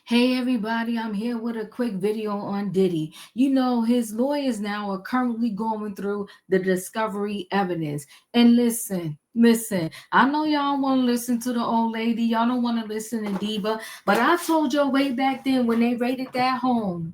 Hey everybody, I'm here with a quick video on Diddy. You know, his lawyers now are currently going through the discovery evidence. And listen, I know y'all want to listen to the old lady, y'all don't want to listen to Diva, but I told y'all way back then when they raided that home.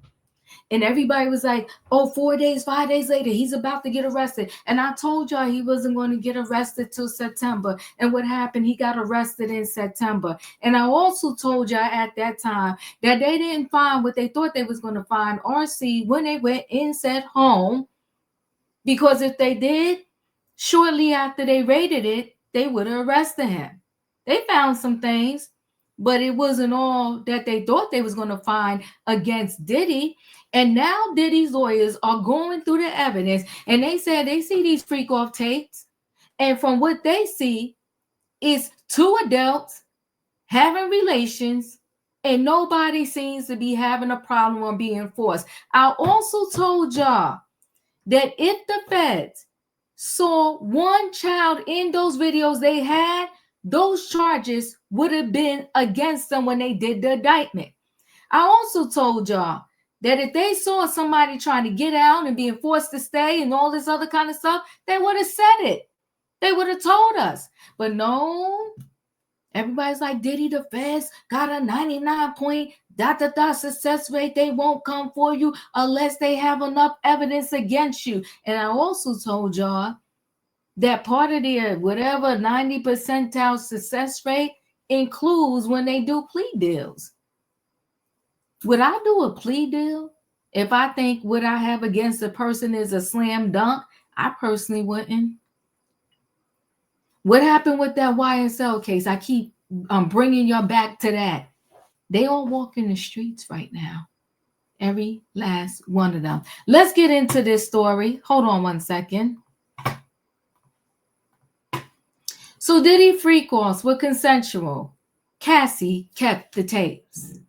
And everybody was like, oh, 4 days, 5 days later, he's about to get arrested. And I told y'all he wasn't going to get arrested till September. And what happened? He got arrested in September. And I also told y'all at that time that they didn't find what they thought they was going to find, RC, when they went in said home. Because if they did, shortly after they raided it, they would have arrested him. They found some things, but it wasn't all that they thought they was going to find against Diddy. And now Diddy's lawyers are going through the evidence, and they said they see these freak off tapes, and from what they see, it's two adults having relations, and nobody seems to be having a problem on being forced. I also told y'all that if the feds saw one child in those videos they had, those charges would have been against them when they did the indictment. I also told y'all that if they saw somebody trying to get out and being forced to stay and all this other kind of stuff, they would have said it. They would have told us. But no, everybody's like, Diddy, the feds got a 99 point success rate. They won't come for you unless they have enough evidence against you. And I also told y'all that part of their whatever 90 percentile success rate includes when they do plea deals. Would I do a plea deal if I think what I have against a person is a slam dunk? I personally wouldn't. What happened with that YSL case? I keep bringing y'all back to that. They all walk in the streets right now. Every last one of them. Let's get into this story. Hold on one second. So Diddy freak offs were consensual. Cassie kept the tapes.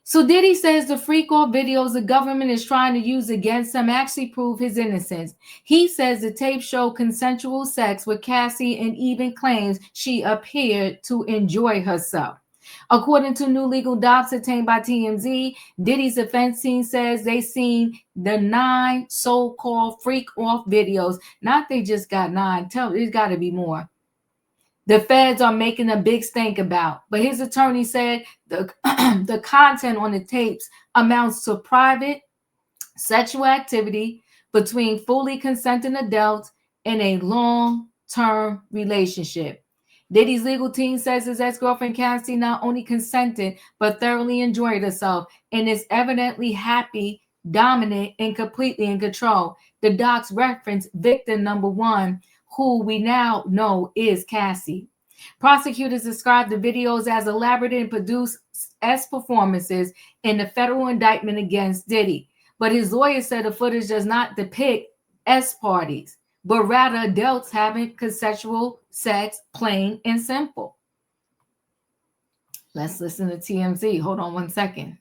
So Diddy says the freak off videos the government is trying to use against him actually prove his innocence. He says the tapes show consensual sex with Cassie and even claims she appeared to enjoy herself. According to new legal docs obtained by TMZ, Diddy's defense team says they seen the 9 so-called freak off videos. Not they just got 9. There's got to be more. The feds are making a big stink about. But his attorney said the content on the tapes amounts to private sexual activity between fully consenting adults in a long-term relationship. Diddy's legal team says his ex-girlfriend Cassie not only consented, but thoroughly enjoyed herself and is evidently happy, dominant, and completely in control. The docs reference victim number 1, who we now know is Cassie. Prosecutors described the videos as elaborate and produced as performances in the federal indictment against Diddy. But his lawyer said the footage does not depict S parties, but rather adults having consensual sex, plain and simple. Let's listen to TMZ. Hold on one second.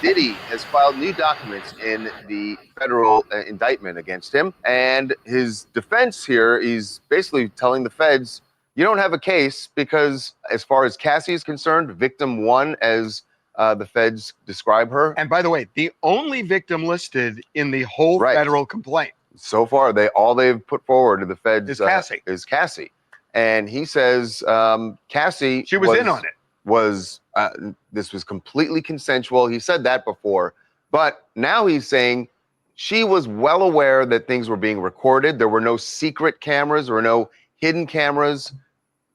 Diddy has filed new documents in the federal indictment against him. And his defense here, he's basically telling the feds, you don't have a case because as far as Cassie is concerned, victim 1, as the feds describe her. And by the way, the only victim listed in the whole federal complaint. So far, all they've put forward to the feds is Cassie. And he says Cassie she was in on it. This was completely consensual. He said that before, but now he's saying she was well aware that things were being recorded. There were no secret cameras, there were no hidden cameras,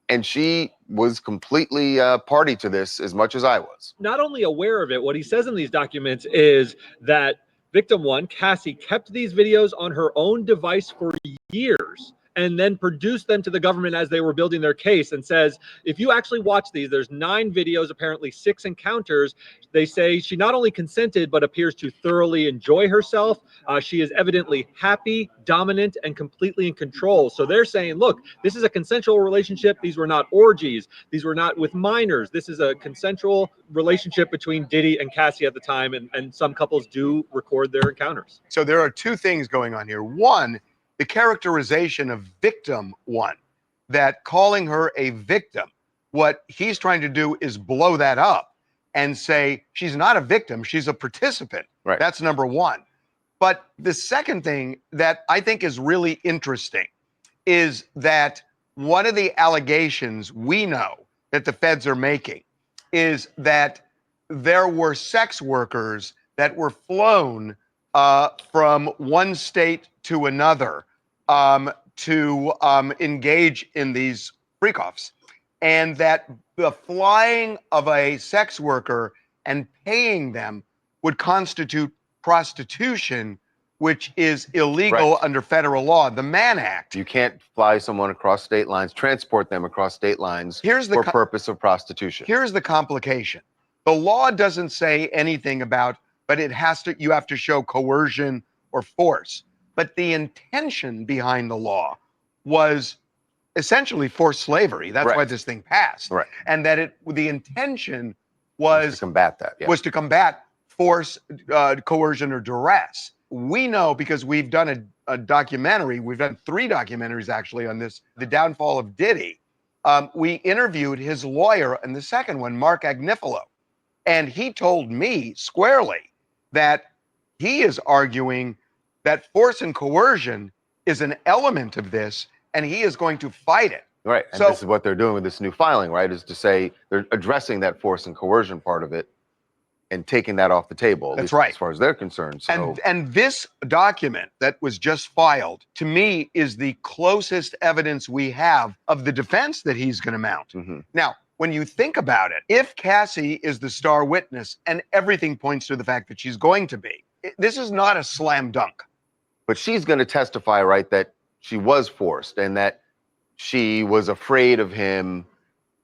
and she was completely party to this as much as I was. Not only aware of it, what he says in these documents is that victim 1, Cassie, kept these videos on her own device for years and then produced them to the government as they were building their case, and says, if you actually watch these, there's 9 videos, apparently 6 encounters. They say she not only consented, but appears to thoroughly enjoy herself. She is evidently happy, dominant, and completely in control. So they're saying, look, this is a consensual relationship. These were not orgies. These were not with minors. This is a consensual relationship between Diddy and Cassie at the time, and some couples do record their encounters. So there are 2 things going on here. One, the characterization of victim one, that calling her a victim, what he's trying to do is blow that up and say she's not a victim, she's a participant. Right. That's number one. But the second thing that I think is really interesting is that one of the allegations we know that the feds are making is that there were sex workers that were flown from one state to another to engage in these freak-offs, and that the flying of a sex worker and paying them would constitute prostitution, which is illegal under federal law, the Mann Act. You can't fly someone across state lines, transport them across state lines for purpose of prostitution. Here's the complication. The law doesn't say anything about, but you have to show coercion or force. But the intention behind the law was essentially forced slavery. That's why this thing passed. Right. And that the intention was to combat that. Yeah. Was to combat force, coercion, or duress. We know because we've done a documentary. We've done 3 documentaries actually on this, the downfall of Diddy. We interviewed his lawyer in the second one, Mark Agnifilo, and he told me squarely that he is arguing that force and coercion is an element of this, and he is going to fight it. Right, and this is what they're doing with this new filing, right, is to say they're addressing that force and coercion part of it and taking that off the table. That's right. As far as they're concerned. So. And this document that was just filed, to me, is the closest evidence we have of the defense that he's going to mount. Mm-hmm. Now, when you think about it, if Cassie is the star witness, and everything points to the fact that she's going to be, this is not a slam dunk. But she's going to testify, right, that she was forced and that she was afraid of him.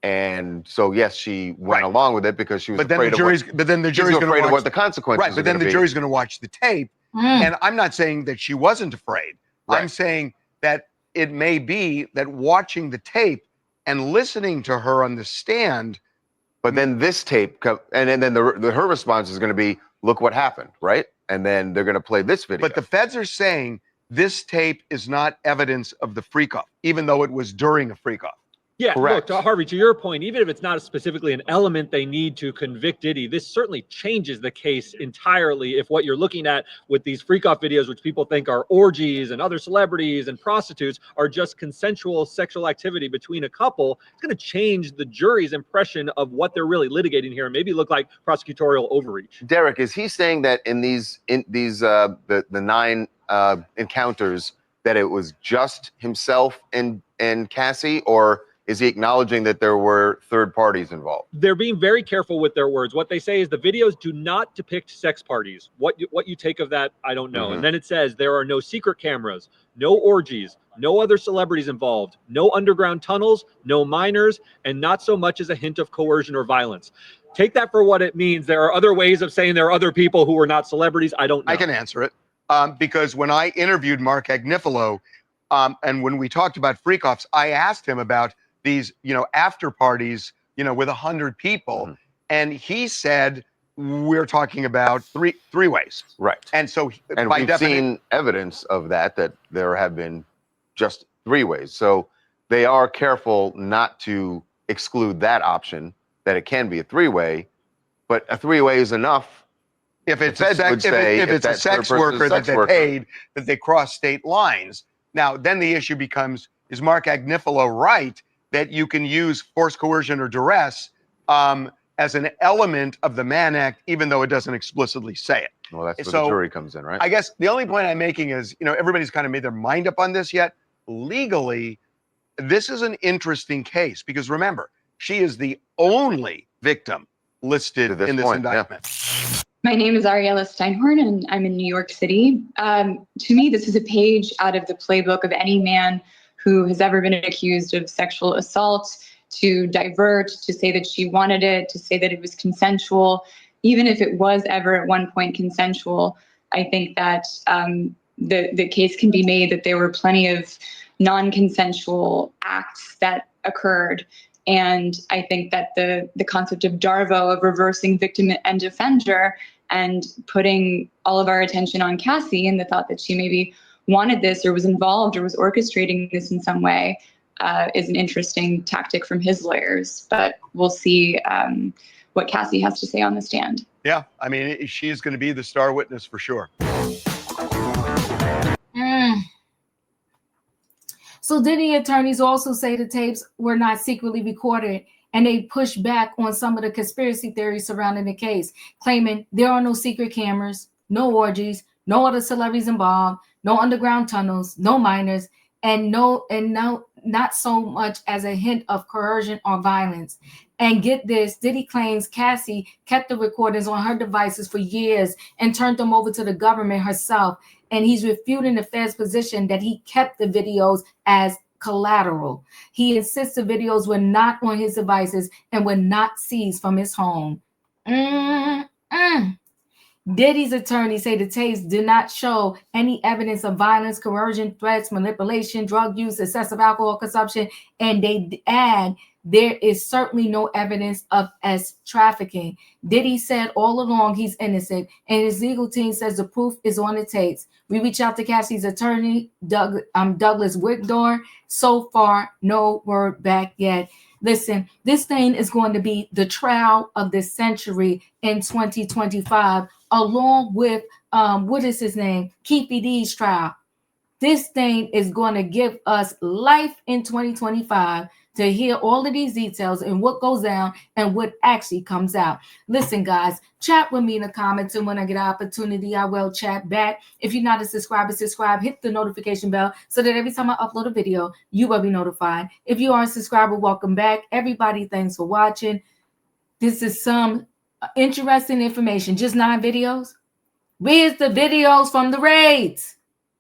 And so, yes, she went along with it because she was afraid of what, but then the jury's going to watch what the consequences Right, but then the jury's going to watch the tape. And I'm not saying that she wasn't afraid. Right. I'm saying that it may be that watching the tape and listening to her on the stand. But then this tape, and then her response is going to be, look what happened, right? And then they're going to play this video. But the feds are saying this tape is not evidence of the freak-off, even though it was during a freak-off. Yeah, correct. Look, Harvey, to your point, even if it's not specifically an element they need to convict Diddy, this certainly changes the case entirely. If what you're looking at with these freak-off videos, which people think are orgies and other celebrities and prostitutes, are just consensual sexual activity between a couple, it's going to change the jury's impression of what they're really litigating here and maybe look like prosecutorial overreach. Derek, is he saying that in the 9 encounters that it was just himself and Cassie, or is he acknowledging that there were third parties involved? They're being very careful with their words. What they say is the videos do not depict sex parties. What you take of that, I don't know. Mm-hmm. And then it says there are no secret cameras, no orgies, no other celebrities involved, no underground tunnels, no minors, and not so much as a hint of coercion or violence. Take that for what it means. There are other ways of saying there are other people who are not celebrities. I don't know. I can answer it because when I interviewed Mark Agnifilo and when we talked about freak-offs, I asked him about these, after parties, with 100 people. Mm-hmm. And he said, we're talking about three ways. Right. And so and we've seen evidence of that there have been just 3 ways. So they are careful not to exclude that option, that it can be a 3-way, but a 3-way is enough. If it's a sex worker that they paid, that they cross state lines. Now, then the issue becomes, is Mark Agnifilo right that you can use force, coercion, or duress as an element of the Mann Act, even though it doesn't explicitly say it? Well, that's where the jury comes in, right? I guess the only point I'm making is, everybody's kind of made their mind up on this yet. Legally, this is an interesting case because remember, she is the only victim listed in this indictment. Yeah. My name is Ariella Steinhorn, and I'm in New York City. To me, this is a page out of the playbook of any man who has ever been accused of sexual assault, to divert, to say that she wanted it, to say that it was consensual. Even if it was ever at one point consensual, I think that the case can be made that there were plenty of non-consensual acts that occurred. And I think that the concept of DARVO, of reversing victim and offender, and putting all of our attention on Cassie and the thought that she maybe wanted this or was involved or was orchestrating this in some way is an interesting tactic from his lawyers. But we'll see what Cassie has to say on the stand. Yeah, I mean, she is going to be the star witness for sure. So Diddy attorneys also say the tapes were not secretly recorded, and they push back on some of the conspiracy theories surrounding the case, claiming there are no secret cameras, no orgies, no other celebrities involved, no underground tunnels, no minors, and not so much as a hint of coercion or violence. And get this, Diddy claims Cassie kept the recordings on her devices for years and turned them over to the government herself. And he's refuting the Fed's position that he kept the videos as collateral. He insists the videos were not on his devices and were not seized from his home. Diddy's attorneys say the tapes did not show any evidence of violence, coercion, threats, manipulation, drug use, excessive alcohol consumption, and they add there is certainly no evidence of trafficking. Diddy said all along he's innocent, and his legal team says the proof is on the tapes. We reach out to Cassie's attorney, Douglas Wigdor. So far, no word back yet. Listen, this thing is going to be the trial of the century in 2025, along with, what is his name? Keefe D's trial. This thing is going to give us life in 2025 to hear all of these details and what goes down and what actually comes out. Listen, guys, chat with me in the comments, and when I get an opportunity, I will chat back. If you're not a subscriber, subscribe, hit the notification bell so that every time I upload a video, you will be notified. If you are a subscriber, welcome back. Everybody, thanks for watching. This is some interesting information, just 9 videos. Where's the videos from the raids?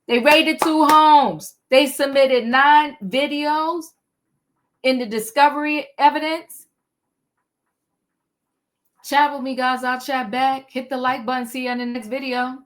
They raided 2 homes. They submitted 9 videos in the discovery evidence. Chat with me, guys. I'll chat back. Hit the like button. See you in the next video.